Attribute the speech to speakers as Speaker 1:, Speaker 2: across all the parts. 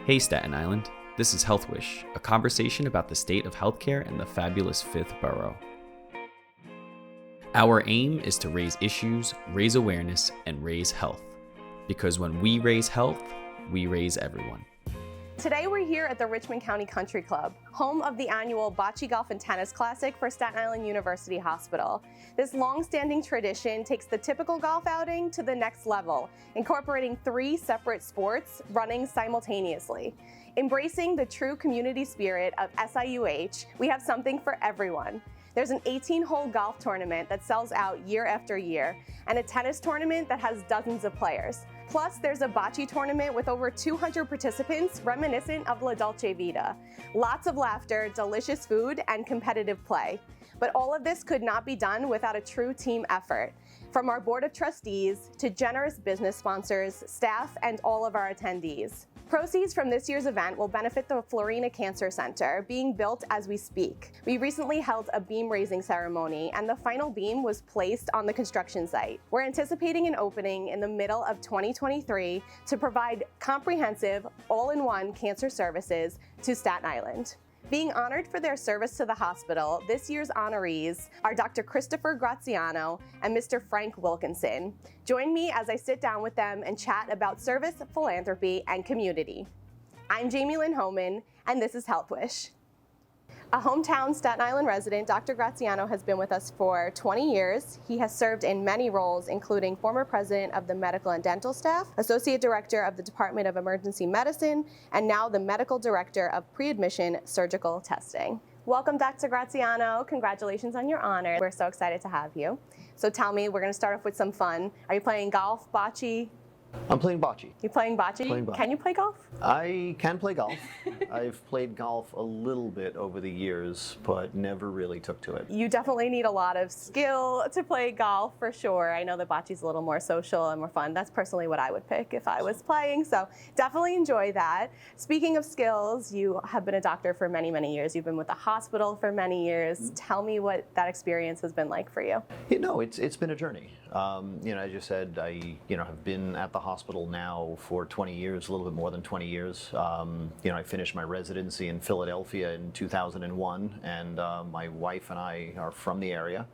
Speaker 1: Hey Staten Island, this is HealthWish, a conversation about the state of healthcare in the fabulous 5th borough. Our aim is to raise issues, raise awareness, and raise health. Because when we raise health, we raise everyone.
Speaker 2: Today we're here at the Richmond County Country Club, home of the annual Bocce Golf and Tennis Classic for Staten Island University Hospital. This long-standing tradition takes the typical golf outing to the next level, incorporating 3 separate sports running simultaneously. Embracing the true community spirit of SIUH, we have something for everyone. There's an 18-hole golf tournament that sells out year after year, and a tennis tournament that has dozens of players. Plus, there's a bocce tournament with over 200 participants reminiscent of La Dolce Vita. Lots of laughter, delicious food, and competitive play. But all of this could not be done without a true team effort. From our board of trustees to generous business sponsors, staff, and all of our attendees. Proceeds from this year's event will benefit the Florina Cancer Center, being built as we speak. We recently held a beam raising ceremony, and the final beam was placed on the construction site. We're anticipating an opening in the middle of 2023 to provide comprehensive, all-in-one cancer services to Staten Island. Being honored for their service to the hospital, this year's honorees are Dr. Christopher Graziano and Mr. Frank Wilkinson. Join me as I sit down with them and chat about service, philanthropy, and community. I'm Jamie Lynn Homan, and this is HealthWish. A hometown Staten Island resident, Dr. Graziano has been with us for 20 years. He has served in many roles, including former president of the medical and dental staff, associate director of the Department of Emergency Medicine, and now the medical director of pre-admission surgical testing. Welcome, Dr. Graziano. Congratulations on your honor. We're so excited to have you. So tell me, we're going to start off with some fun. Are you playing golf, bocce?
Speaker 3: I'm playing bocce.
Speaker 2: You're playing bocce? Can you play golf?
Speaker 3: I can play golf. I've played golf a little bit over the years, but never really took to it.
Speaker 2: You definitely need a lot of skill to play golf for sure. I know that bocce's a little more social and more fun. That's personally what I would pick if I was playing, so definitely enjoy that. Speaking of skills, you have been a doctor for many, many years. You've been with the hospital for many years. Tell me what that experience has been like for you.
Speaker 3: You know, it's been a journey. As you said, I have been at the hospital now for 20 years, a little bit more than 20 years. I finished my residency in Philadelphia in 2001, and my wife and I are from the area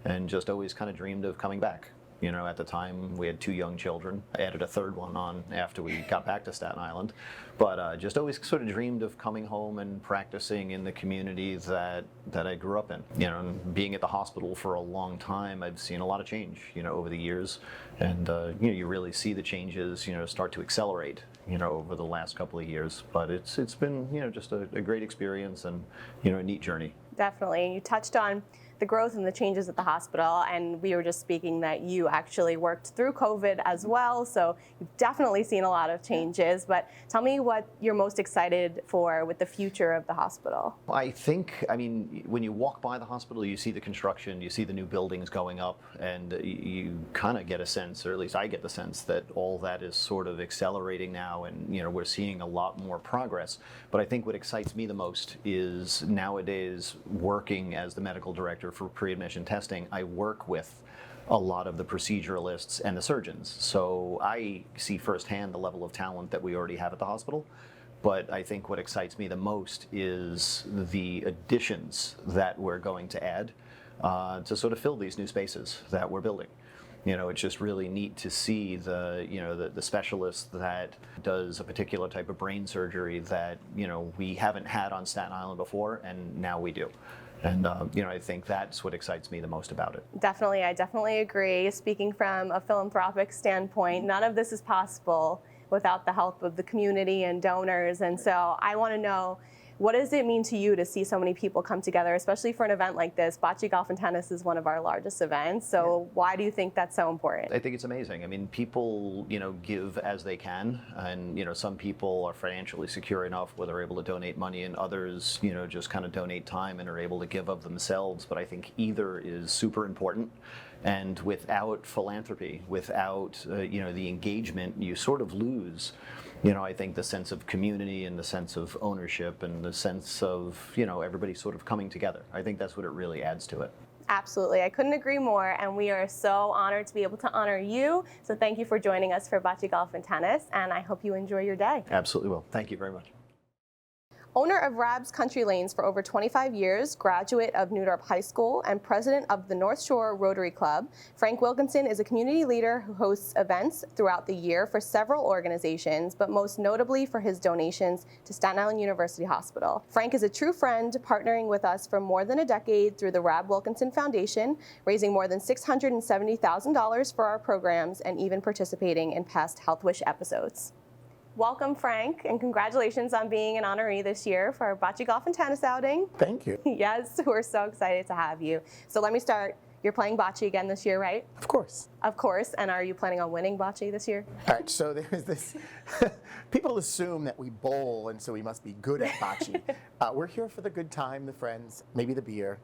Speaker 3: and just always kind of dreamed of coming back. At the time, we had 2 young children. I added a 3rd one on after we got back to Staten Island. But just always sort of dreamed of coming home and practicing in the community that I grew up in. And being at the hospital for a long time, I've seen a lot of change, over the years. And, you really see the changes, start to accelerate, over the last couple of years. But it's been, just a great experience and, a neat journey.
Speaker 2: Definitely. And you touched on the growth and the changes at the hospital, and we were just speaking that you actually worked through COVID as well, so you've definitely seen a lot of changes. But tell me what you're most excited for with the future of the hospital.
Speaker 3: I think, when you walk by the hospital, you see the construction, you see the new buildings going up, and you kind of get a sense, or at least I get the sense, that all that is sort of accelerating now, and we're seeing a lot more progress. But I think what excites me the most is nowadays working as the medical director for pre-admission testing, I work with a lot of the proceduralists and the surgeons. So I see firsthand the level of talent that we already have at the hospital. But I think what excites me the most is the additions that we're going to add to sort of fill these new spaces that we're building. It's just really neat to see the specialist that does a particular type of brain surgery that, we haven't had on Staten Island before, and now we do. And, I think that's what excites me the most about it.
Speaker 2: Definitely. I definitely agree. Speaking from a philanthropic standpoint, none of this is possible without the help of the community and donors. And so I want to know, what does it mean to you to see so many people come together, especially for an event like this? Bocce Golf and Tennis is one of our largest events. So Why do you think that's so important?
Speaker 3: I think it's amazing. People, give as they can. And, some people are financially secure enough where they're able to donate money, and others, just kind of donate time and are able to give of themselves. But I think either is super important. And without philanthropy, without, the engagement, you sort of lose, I think the sense of community and the sense of ownership and the sense of, everybody sort of coming together. I think that's what it really adds to it.
Speaker 2: Absolutely. I couldn't agree more. And we are so honored to be able to honor you. So thank you for joining us for Bocce Golf and Tennis. And I hope you enjoy your day.
Speaker 3: Absolutely will. Thank you very much.
Speaker 2: Owner of Rab's Country Lanes for over 25 years, graduate of Newdarp High School, and president of the North Shore Rotary Club, Frank Wilkinson is a community leader who hosts events throughout the year for several organizations, but most notably for his donations to Staten Island University Hospital. Frank is a true friend, partnering with us for more than a decade through the Rab Wilkinson Foundation, raising more than $670,000 for our programs, and even participating in past HealthWish episodes. Welcome, Frank, and congratulations on being an honoree this year for our Bocce Golf and Tennis outing.
Speaker 4: Thank you.
Speaker 2: Yes, we're so excited to have you. So let me start. You're playing bocce again this year, right?
Speaker 4: Of course.
Speaker 2: Of course. And are you planning on winning bocce this year?
Speaker 4: All right, so there's this, people assume that we bowl and so we must be good at bocce. We're here for the good time, the friends, maybe the beer.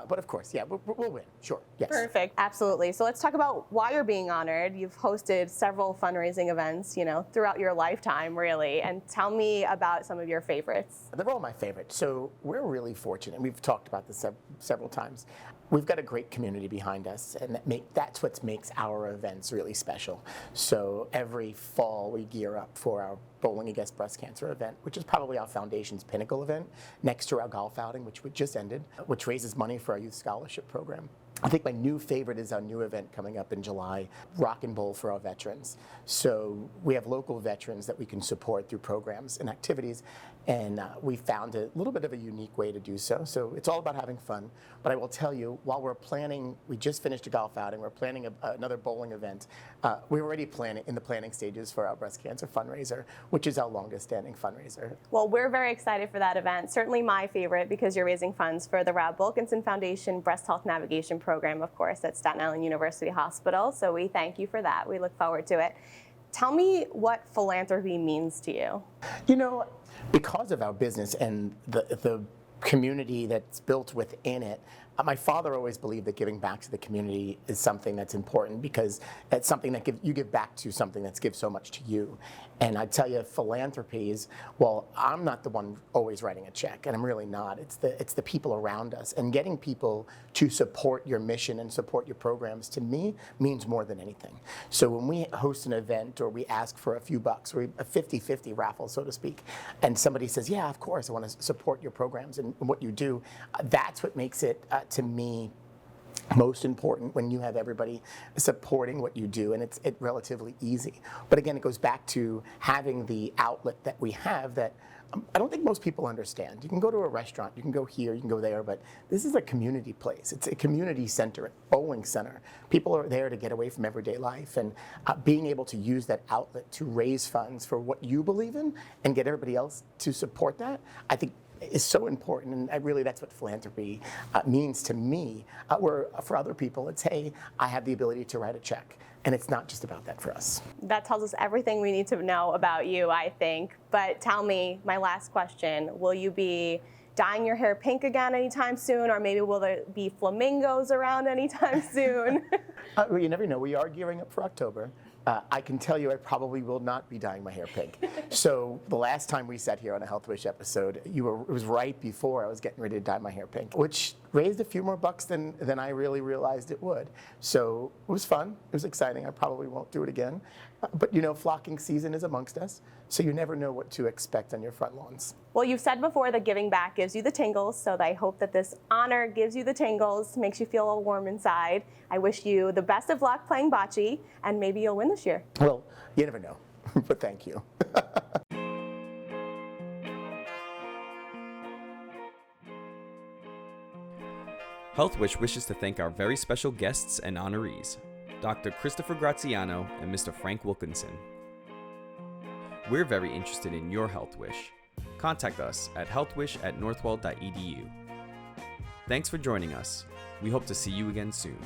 Speaker 4: But of course, yeah, we'll win, sure, yes.
Speaker 2: Perfect, absolutely. So let's talk about why you're being honored. You've hosted several fundraising events, throughout your lifetime, really. And tell me about some of your favorites.
Speaker 4: They're all my favorites. So we're really fortunate. We've talked about this several times. We've got a great community behind us, and that's what makes our events really special. So every fall we gear up for our Bowling Against Breast Cancer event, which is probably our foundation's pinnacle event, next to our golf outing, which we just ended, which raises money for our youth scholarship program. I think my new favorite is our new event coming up in July, Rock and Bowl for our veterans. So we have local veterans that we can support through programs and activities, and we found a little bit of a unique way to do so. So it's all about having fun. But I will tell you, while we're planning, we just finished a golf outing, we're planning another bowling event. We're already in the planning stages for our breast cancer fundraiser, which is our longest standing fundraiser.
Speaker 2: Well, we're very excited for that event. Certainly my favorite, because you're raising funds for the Rab Wilkinson Foundation Breast Health Navigation Program, of course, at Staten Island University Hospital. So we thank you for that. We look forward to it. Tell me what philanthropy means to you.
Speaker 4: Because of our business and the community that's built within it, my father always believed that giving back to the community is something that's important, because it's something that you give back to something that's gives so much to you. And I tell you, philanthropy is, well, I'm not the one always writing a check, and I'm really not. It's the people around us, and getting people to support your mission and support your programs, to me, means more than anything. So when we host an event or we ask for a few bucks, or a 50-50 raffle, so to speak, and somebody says, yeah, of course, I want to support your programs and what you do, that's what makes it, to me, most important, when you have everybody supporting what you do, and it's relatively easy. But again, it goes back to having the outlet that we have that I don't think most people understand. You can go to a restaurant, you can go here, you can go there, but this is a community place. It's a community center, a bowling center. People are there to get away from everyday life, and being able to use that outlet to raise funds for what you believe in and get everybody else to support that, I think is so important, and really that's what philanthropy means to me. Where for other people, it's, hey, I have the ability to write a check. And it's not just about that for us.
Speaker 2: That tells us everything we need to know about you, I think. But tell me, my last question, will you be dyeing your hair pink again anytime soon, or maybe will there be flamingos around anytime soon?
Speaker 4: Well, you never know. We are gearing up for October. I can tell you I probably will not be dyeing my hair pink. So the last time we sat here on a HealthWish episode, it was right before I was getting ready to dye my hair pink, which raised a few more bucks than I really realized it would. So it was fun. It was exciting. I probably won't do it again. But flocking season is amongst us, so you never know what to expect on your front lawns.
Speaker 2: Well, you've said before that giving back gives you the tingles, so I hope that this honor gives you the tingles, makes you feel all warm inside. I wish you the best of luck playing bocce, and maybe you'll win this year.
Speaker 4: Well, you never know, but thank you.
Speaker 1: HealthWish wishes to thank our very special guests and honorees, Dr. Christopher Graziano and Mr. Frank Wilkinson. We're very interested in your health wish. Contact us at healthwish@northwell.edu. Thanks for joining us. We hope to see you again soon.